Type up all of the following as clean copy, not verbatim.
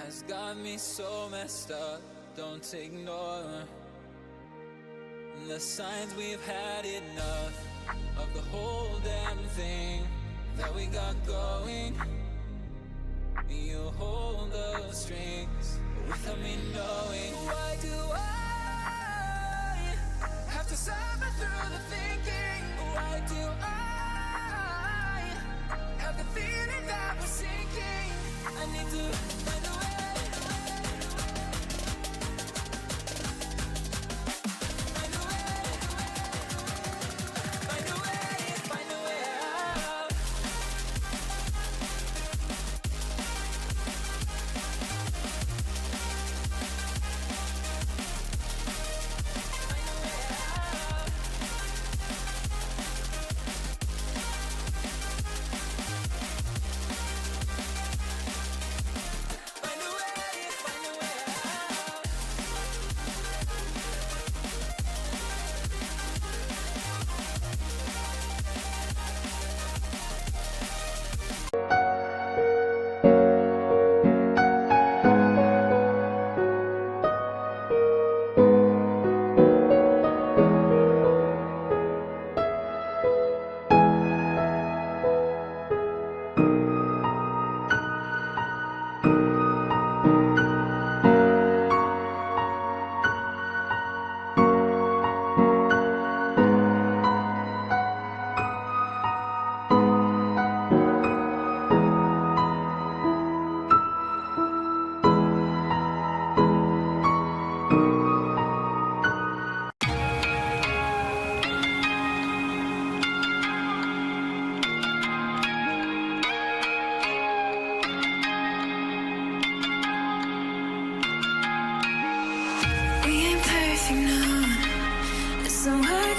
has got me so messed up. Don't ignore the signs. We've had enough of the whole damn thing that we got going. You hold the strings without me knowing. Why do I have to suffer through the thinking? Why do I have the feeling that we're sinking? I need to find a way. Find a way. Find a way. Find a way out.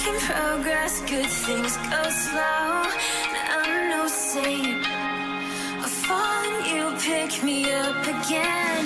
In progress, good things go slow. Now I'm no saint. I fall and you pick me up again.